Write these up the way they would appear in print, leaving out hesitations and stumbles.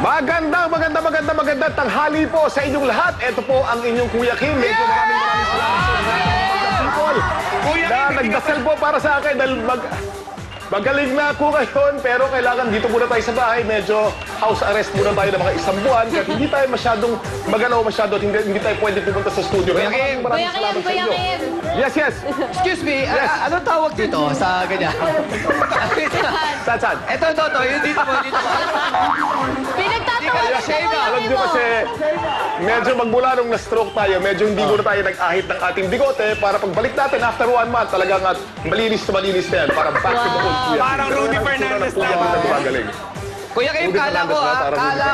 Magandang tanghali po sa inyong lahat. Ito po ang inyong Kuya Kim. Medyo maraming salamat people na nagdasal po para sa akin dahil magaling na ako ngayon, pero kailangan dito muna tayo sa bahay. Medyo house arrest muna tayo ng mga isang buwan kasi hindi tayo masyadong magalaw masyado at hindi tayo pwede pumunta sa studio. Kuya Kim! Kuya Kim! Yes. Excuse me, anong tawag dito sa ganyan? Saan? Ito, yung dito mo. Pinagtatawa na siya, Kuya Alam Kim nyo mo. kasi, medyo magmula nung na-stroke tayo, medyo hindi muna tayo nag-ahit ng ating bigote para pagbalik natin after 1 month, talagang malinis na yan. Para back to the old Kuya. Parang Rudy Fernandez lang. Kuya Kim, kala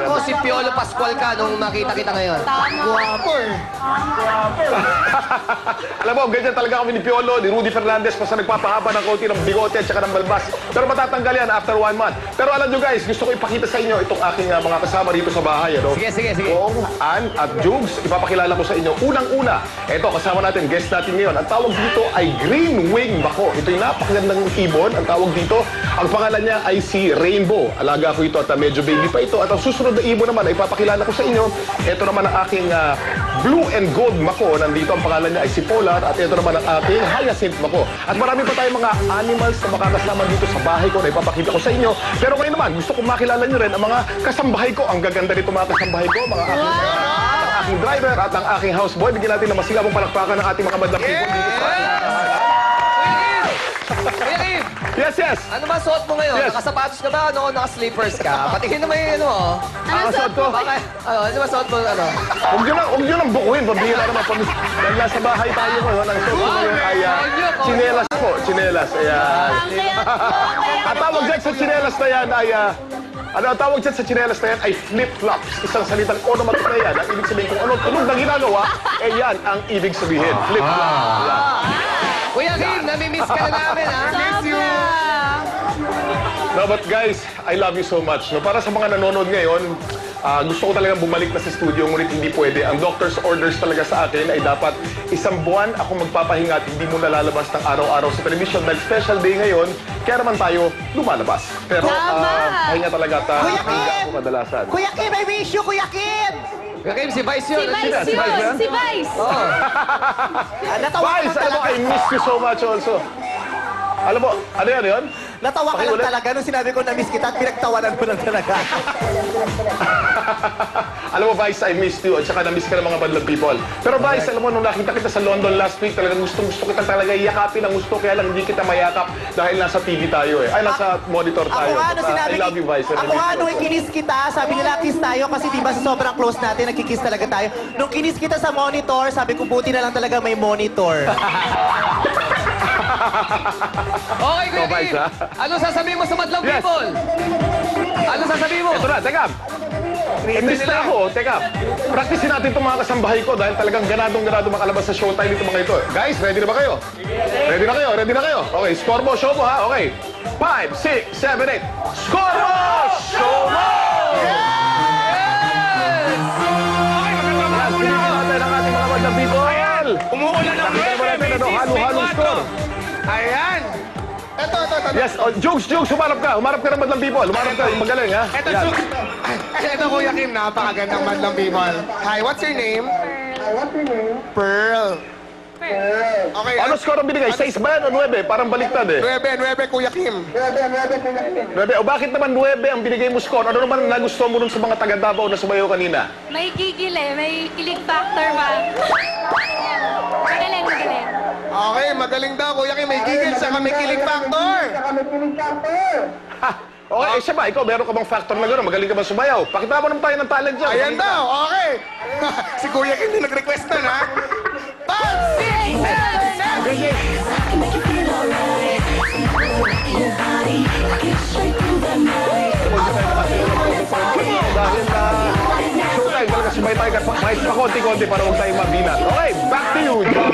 ko si Piolo Pascual ka nung nakita kita ngayon. Guwapo Alam mo, ganyan talaga kami ni Piolo, ni Rudy Fernandez, basta nagpapahaba ng konti ng bigote at saka ng balbas. Pero matatanggal yan after 1 month. Pero alam nyo guys, gusto ko ipakita sa inyo itong aking mga kasama rito sa bahay. Ano? Sige. Kong, Ann at Jugs, ipapakilala ko sa inyo. Unang-una, ito kasama natin, guest natin ngayon. Ang tawag dito ay Green Wing Bako. Ito yung napakagandang ibon. Ang tawag dito, ang pangalan niya ay si Rainbow. Alaga ko ito at medyo baby pa ito. At ang susunod na ibon naman ay ipapakilala ko sa inyo. Ito naman ang aking Blue and Gold Mako. Nandito ang pangalan niya ay si Polar. At ito naman ang aking Hyacinth Mako. At marami pa tayong mga animals na makakasama dito sa bahay ko na ipapakita ko sa inyo. Pero ngayon naman, gusto kong makilala nyo rin ang mga kasambahay ko. Ang gaganda nito mga kasambahay ko. Mga aking driver at ang aking houseboy. Bigyan natin na masigabong palakpakan ng ating mga madlang people dito sa Kuya Kim! Yes. Ano ba suot mo ngayon? Yes. Nakasapatos ka ba? Naka-slippers ka? Patingin naman yung ano mo. Ang suot ko. Ano ba suot mo? Huwag nyo lang bukuhin. Pabihira naman. Dahil nasa bahay tayo ko. Ang suot ko ngayon ay chinelas po. Chinelas. Ayan. At tawag dyan sa chinelas na yan ay... ang tawag dyan sa chinelas na yan ay flip-flops. Isang salitang onomatic na yan. Ang ibig sabihin kung anong tunog na ginagawa, yan ang ibig sabihin. Flip-flops. Kuya Kim, namimiss ka na namin, ha? Miss you! No, but guys, I love you so much. No, para sa mga nanonood ngayon, gusto ko talagang bumalik na sa studio, ngunit hindi pwede. Ang doctor's orders talaga sa akin ay dapat 1 buwan ako magpapahinga at hindi mo nalalabas ng araw-araw sa television. Dahil special day ngayon, kaya naman tayo lumalabas. Pero pahinga talaga at Kuya pahinga Kim! ako kadalasan. Kuya Kim, I wish you, Kuya Kim! Kuya Kim, si Vice yun. Si Vice! Natawa ka Vice, lang alam mo, talaga. I miss you so much also. Alam mo, ano yun? Natawa ka lang Pakiulit. talaga nung sinabi ko na miss kita at pinagtawanan mo lang talaga. Alam mo, Vice, I missed you at saka na-miss ka ng mga badlang people. Pero Vice, alam mo, nung nakita kita sa London last week, talagang gusto kita talaga yakapin ang gusto, kaya lang hindi kita mayakap dahil nasa TV tayo eh. Ay, nasa monitor tayo. Ako nga, nung sinabi, I love you, Vice. ako nga, nung ikinis kita, sabi nila, kiss tayo kasi diba sa sobrang close natin, nagkikiss talaga tayo. Nung kinis kita sa monitor, sabi ko, buti na lang talaga may monitor. Okay, Kuya So, Vice, Kim. ha? Ano sasabihin mo sa madlang Yes. people? Ano sasabihin mo? Ito na, teka. Imbis na ako, teka. Practicein natin itong mga kasambahay ko dahil talagang ganadong makalabas sa showtime itong mga ito. Guys, ready na ba kayo? Ready na kayo? Okay, score mo, show mo ha. Okay. 5, 6, 7, 8. Score mo! Show mo! Natin ang ating mga madlang people. Umuulan ng Halo-halong score. Ayan! Ito. Yes, Jugs, humarap ka ng madlang people. Humarap ka, magaling ha. Ito, Yan. Ito, Kuya Kim, napakagandang madlang people. Hi, what's your name? Pearl. Okay, Ano score ang binigay? 6 ba yan o 9? Parang baliktad eh. 9, Kuya Kim. 9. O bakit naman 9 ang binigay mo score? Ano naman nagustuhan mo nun sa mga taga-Davao na sumayaw kanina? May gigil may kilig factor ba? Magaling. Okay, magaling daw, Kuya Kim. May gigil sa may kilig factor. Ha! Okay, siya ba? Ikaw, meron ka bang factor na gano'n? Magaling ka ba sumayaw? Pakita mo naman tayo ng talent dyan. Ayan daw, okay. Si Kuya Kim din nag-request na, ha? 5, 6, 7, 8. Dahil showtime talaga sumay tayo kahit pa konti-konti para huwag tayong mabinat. Okay, back to you, John.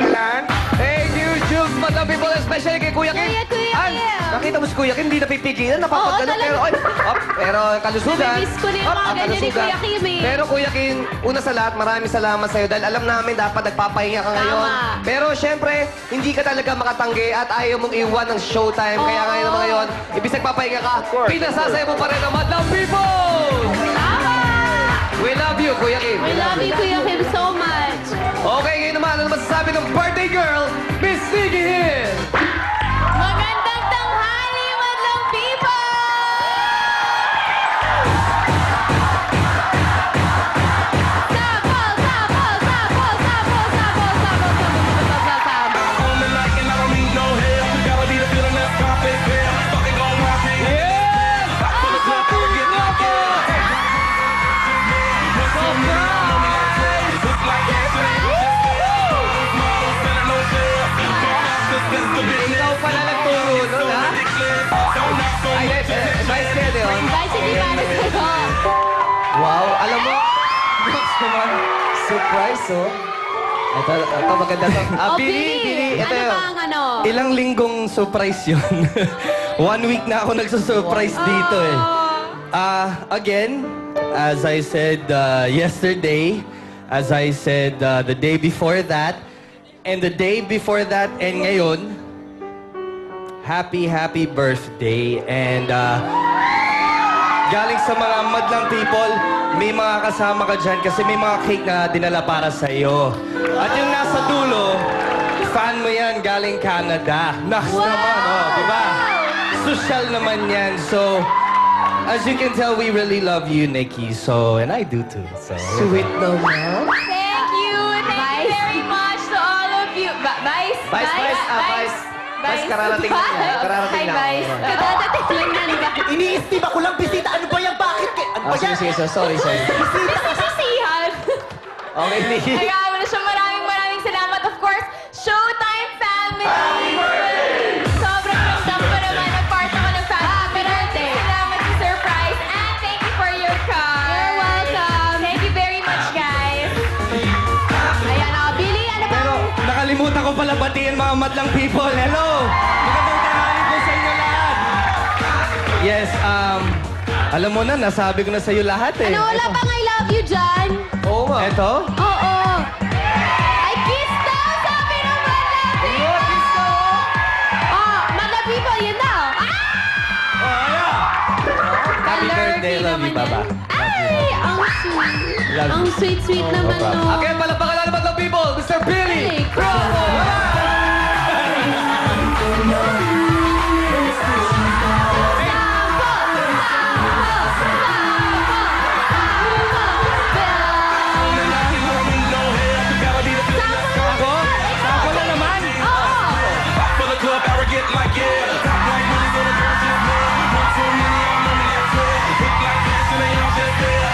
Thank you, Jules, madlang people, especially kay Kuya Kim. Kuya Kim. An, nakita mo si Kuya Kim, hindi napipigilan, napapagano. Oo, Pero, pero kalusugan. Namimiss ko na yung mga ganyan ni Kuya Kim eh. Pero Kuya Kim, una sa lahat, maraming salamat sa'yo dahil alam namin dapat nagpapahinga ka ngayon. Tama. Pero syempre, hindi ka talaga makatanggi at ayaw mong iwan ng showtime. Kaya ngayon naman ngayon, ibig nagpapahinga ka, pinasasaya mo pa rin ang madlang people! Tama! you, Kuya Kim. I love you, Kuya Kim, so much. Okay, ngayon naman, ano masasabi ng birthday girl, Miss Nikki Hill? Magandang tanghali, madlang people! Sapol, sapol, sapol, sapol, sapol, sapol, sapol, sapol. On the night and I don't need no help. Gotta be the feeling that's perfect. Yeah, fucking gon' rock it. Yes! Back to the club, girl, get like it. Look like that. Models selling no shell. Just the business. Ikaw pala nagturo nun, ha? Don't knock so Ay, much. advice kayo yun. Bye, sige, para sa'yo. Wow, alam mo, Brooks naman, surprise, oh. Ito maganda to. Oh, Billy, ito ano yun. ba ang ano? Ilang linggong surprise yun. 1 week na ako nagsusurprise dito eh. Again, as I said yesterday, as I said the day before that, and the day before that, and ngayon, happy birthday. And galing sa mga madlang people, may mga kasama ka dyan kasi may mga cake na dinala para sa iyo. At yung nasa dulo, fan mo yan galing Canada. Naks naman, oh, di ba? Social naman yan. So, as you can tell, we really love you, Nikki. So, and I do too. So, sweet naman. Thank you very much to all of you. Vice? Vice, kararating lang yan. Kararating Hi, lang. Vice. Kadadating lang yan, ba? Iniistima ko lang, bisita. Ano ba yan? Bakit? Ano ba yan? Sige, sorry. Sisihan. Okay, Nikki. Kaya mo na siya, maraming salamat. Of course, Showtime family. Sobrang ramdam ko naman na part ako ng family. Maraming salamat sa surprise. And thank you for your card. You're welcome. Thank you very much, guys. Ayan, Billy, ano ba? Pero nakalimutan ko pala batiin mga madlang people. Hello! Magandang tanghali po sa inyo lahat. Yes, alam mo na, nasabi ko na sa iyo lahat eh. Ano, wala bang I love you dyan? Oo nga. Ito? Oo. Ay, kiss daw! Sabi ng madlang people! Oh, madlang people, yun daw. Ah! Oh, ayan! Happy birthday, love you, Baba. Ay, ang sweet. Love you. Ang sweet naman, no. Again, palapakan na madlang people, Mr. Billy Crawford! Ako? Ako na naman? For the club, arrogant like yeah. Top like really gonna go to the man. Want so many, I'm on the outside. Look like this and they all just there.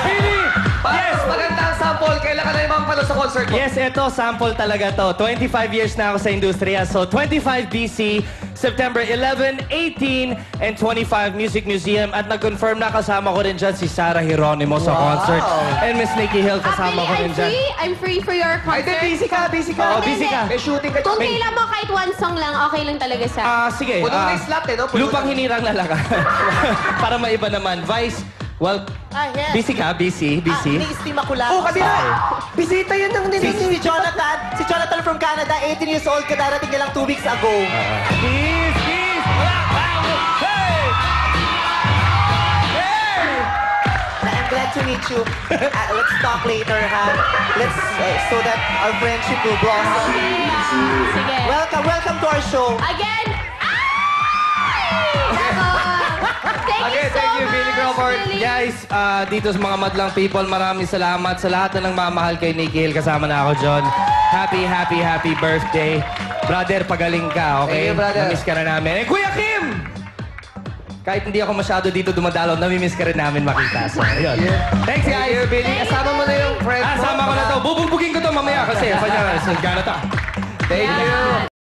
Billy! Yes, magandang sample. Kailan ka na yung mga pala sa concert mo? Yes, ito, sample talaga to. 25 years na ako sa industriya. So, 25 BC, September 11, 18, and 25 Music Museum. At nag-confirm na kasama ko rin dyan si Sarah Geronimo sa concert. And Miss Nikki Hill kasama ko rin dyan. I'm free for your concert. busy ka. Oo, busy ka. May shooting ka. Kung kailan mo kahit one song lang, okay lang talaga siya. Sige. Puno na yung slot eh, no? Puno Lupang na. hinirang lalaga. Para maiba naman. Vice, well, Yes. busy ka? Busy? Iniistima ko lang. Oh, kanina! Bisita yan ng Si Jonathan from Canada, 18 years old, kadarating niya lang 2 weeks ago. Peace! Hey! Hey! I'm glad to meet you. Let's talk later, ha? Let's, so that our friendship will blossom. Sige. Welcome to our show. Again! Thank Thank you, so Billy much, Crawford. Billy. Guys, dito sa mga madlang people, maraming salamat sa lahat na nagmamahal kay Nikki Hill. Kasama na ako, John. Happy birthday. Brother, pagaling ka, okay? Thank you, brother. Namiss ka na namin. Eh, Kuya Kim! Kahit hindi ako masyado dito dumadalaw, namimiss ka rin namin makita. So, ayun. Thanks, guys. Thank you, Billy. Kasama mo na yung friend mo. Sama ko na to. Bubugbugin ko to mamaya kasi. Gana to. Thank you.